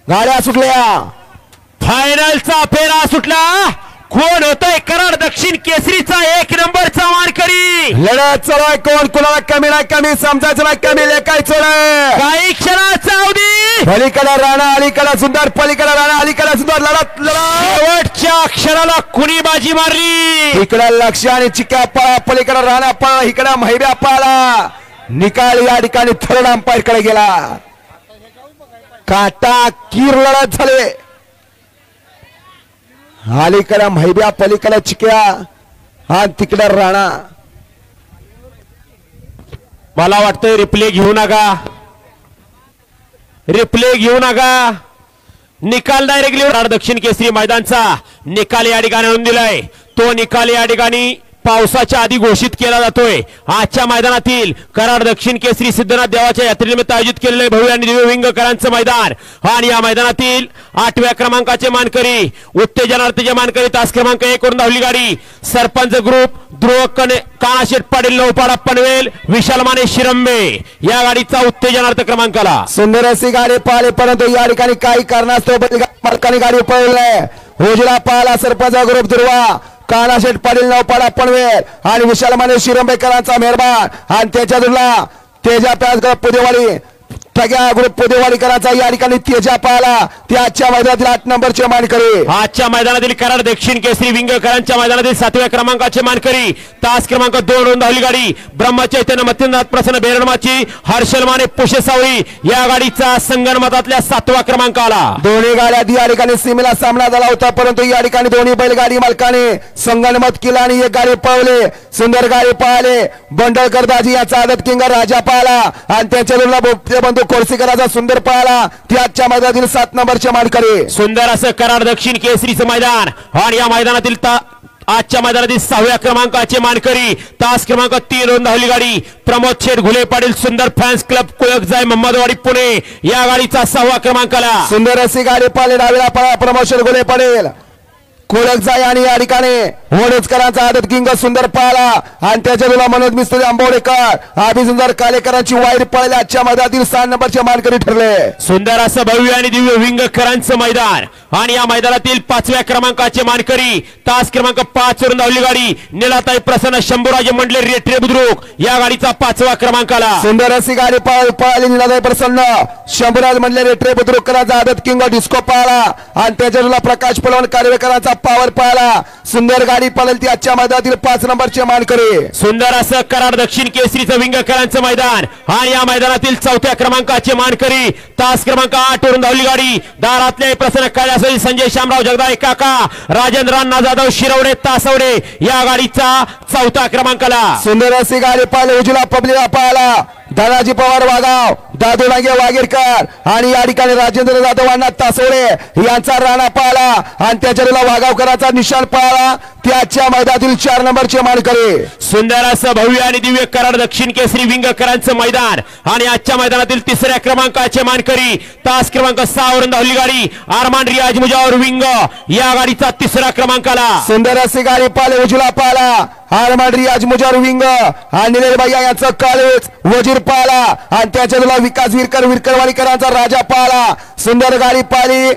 गाड्या सुटल्या, फायनलचा फेरा सुटला। कोण होतोय कराड दक्षिण केसरीचा 1 नंबरचा मानकरी? लढत चालू आहे, कोण कुणाला कमी नाही, कमी समजायचं नाही, कमी लेखायचं नाही। काही क्षणाचा अवधी, पलीकडे राणा, अलीकडे सुंदर, पलीकडे राणा, अलीकडे सुंदर, लढत शेवटच्या क्षणाला कुणी बाजी मारली? इकडे लक्ष आणि चिक्या पळा, पलीकडे राणा पळा, इकडे महिब्या पळा। निकाल या ठिकाणी थर्ड अंपायर कडे गेला। काटा कीर लढत झाले, अलीकडे महिब्या, पलीकडे चिक्या आणि तिकडे राणा। मला वाटतंय रिप्ले घेऊ नका, रिप्ले घेऊ नका। निकाल डायरेक्टली कराड दक्षिण केसरी मैदानचा निकाल या ठिकाणी आणून दिलाय। तो निकाल या ठिकाणी पावसाच्या आधी घोषित केला जातोय। आजच्या मैदानातील कराड दक्षिण केसरी सिद्धनाथ देवाच्या यात्रेनिमित्त आयोजित केलेले भव्य आणि दिव्य विंगकरांचं मैदान आणि या मैदानातील 8व्या क्रमांकाचे मानकरी, उत्तेजनार्थीचे मानकरी, तास क्रमांक 1 वरून धावली गाडी सरपंच ग्रुप, ध्रुव कानाशेठ पाटील, नौपाडा पनवेल, विशाल माने शिरंबे या गाडीचा उत्तेजनार्थ क्रमांकाला। सुंदर अशी गाडी पाहिली, परंतु या ठिकाणी काही कारणास्तव मालकाने गाडी पळवली। उजला पाला सरपंच ग्रुप, ध्रुवा कानाशेठ पाटील, नौपाडा पनवेल आणि विशाल माने शिरंबेकरांचा मेहरबान आणि त्याच्या दुला तेजा प्याज पुदेवाडी सगळ्या ग्रुप पुदेवाडीकरांचा या ठिकाणी तेजा पाला। ते आजच्या मैदानातील 8 नंबरचे मानकरी, आजच्या मैदानातील कराड दक्षिण केसरी विंगकरांच्या मैदानातील 7व्या क्रमांकाचे मानकरी, तास क्रमांक 2 वरून धावली गाडी ब्रह्मचैतन्य मत्यनाथ प्रसन्न बेरडमाची, हर्षल माने पुशेसावळी या गाडीचा संगणमतातल्या 7व्या क्रमांकाला। दोन्ही गाड्या या ठिकाणी सीमेला सामना झाला होता, परंतु या ठिकाणी दोन्ही बैलगाडी मालकाने संगणमत केला आणि एक गाडी पळवली। सुंदर गाडी पळाले, बंडळकर दाजी याचा आदत किंग राजा पाला आणि त्यांच्या बंधू कोरसीकराचा सुंदर पळाला। ती आजच्या मैदानातील 7 नंबरचे मानकरी। सुंदर असं कराड दक्षिण केसरीचं मैदान आणि या मैदानातील आजच्या मैदानातील 6व्या क्रमांकाचे मानकरी, तास क्रमांक 3 वरून धावली गाडी प्रमोद शेठ घुले पाटील, सुंदर फॅन्स क्लब कुळकजाय मोहम्मदवाडी पुणे या गाडीचा 6व्या क्रमांकाला। सुंदर अशी गाडी पाहिली, डावीला पळा प्रमोद शेठ घुले पाटील, कुळकजाय आणि या ठिकाणी होडजकरांचा आदत किंग सुंदर पाला आणि त्याच्या तुला मनोज मिस्त्री, आंबवडेकर, आबी सुंदर कालेकरांची वाईट पळले आजच्या मैदानातील 6 नंबरचे मानकरी ठरले। सुंदर असं भव्य आणि दिव्य विंगकरांचं मैदान आणि या मैदानातील 5व्या क्रमांकाचे मानकरी, तास क्रमांक 5 वरून धावली गाडी निलाताई प्रसन्न शंभूराजे मंडले रेट्रे बुद्रुक या गाडीचा 5व्या क्रमांकाला। सुंदर अशी गाडी पळाली, निलाताई प्रसन्न शंभूराज मंडले रेट्रे बुद्रुकरांचा आदत किंग डिस्को पाला आणि त्याच्या तुला प्रकाश पलवण कारेकरांचा पावर पाला। सुंदर गाडी पळेल ती आजच्या मैदानातील 5 नंबरचे मानकरी। सुंदर असं कराड दक्षिण केसरीचं विंगकरांचं मैदान आणि या मैदानातील 4थ्या क्रमांकाचे मानकरी, तास क्रमांक 8 वरून धावली गाडी दारातले प्रसन्न काळ्यासोई संजय शामराव जगदाळे काका, राजेंद्र अण्णा जाधव शिरवडे तासवडे या गाडीचा 4थ्या क्रमांकाला। सुंदर अशी गाडी पळाली, उजला पब्लिक पाला दादाजी पवार वागाव, दादू नागे वागेरकर आणि या ठिकाणी राजेंद्र जाधव अण्णा तासवडे यांचा राणा पाला आणि त्याच्या वागावकरांचा निशाण पाला। त्याच्या मैदानातील 4 नंबरचे मानकरी। सुंदर असं भव्य आणि दिव्य कराड दक्षिण केसरी विंगकरांचं मैदान आणि आजच्या मैदानातील 3ऱ्या क्रमांकाचे मानकरी, तास क्रमांक 6 वरून धावली गाडी आरमान रियाज मुजावर विंग या गाडीचा 3रा क्रमांकाला। सुंदर अशी गाडी पाले, उजला पाला आरमान रियाज मुजावर विंग आणि निलेश भैया यांचं काळेच वजीर पाला आणि त्याच्या तुला विकास विरकरवाडीकरांचा राजा पाला। सुंदर गाडी पाली,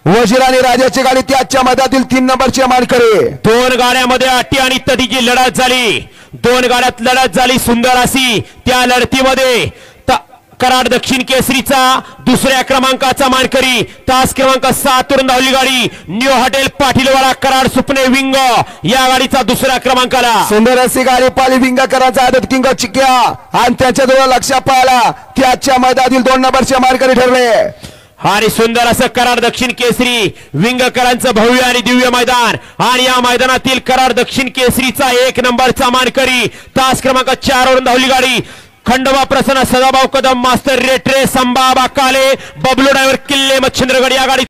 वजीर आणि राजाची गाडी ती आजच्या मैदानातील 3 नंबरचे मानकरी। 2 गाड्यामध्ये अटी आणि तटीची लढत झाली, 2 गाड्यात लढत झाली सुंदर अशी। त्या लढतीमध्ये कराड दक्षिण केसरीचा 2ऱ्या क्रमांकाचा मानकरी, तास क्रमांक 7 वरून धावली गाडी न्यू हॉटेल पाटीलवाडा कराड सुपने विंग या गाडीचा 2ऱ्या क्रमांकाला। सुंदर अशी गाडी पाली, विंगकरांचा आदत किंग चिक्या आणि त्याच्या जवळ लक्ष पाला ती आजच्या मैदानातील 2 नंबरचे मानकरी ठरले। आणि सुंदर असं कराड दक्षिण केसरी विंगकरांचं भव्य आणि दिव्य मैदान आणि या मैदानातील कराड दक्षिण केसरीचा 1 नंबरचा मानकरी, तास क्रमांक 4 वरून धावली गाडी खंडोबा प्रसन्न सदाभाऊ कदम, मास्तर रेट्रे, संभा बाकाले, बबलू ड्रायव्हर किल्ले मच्छिंद्रगड या गाडी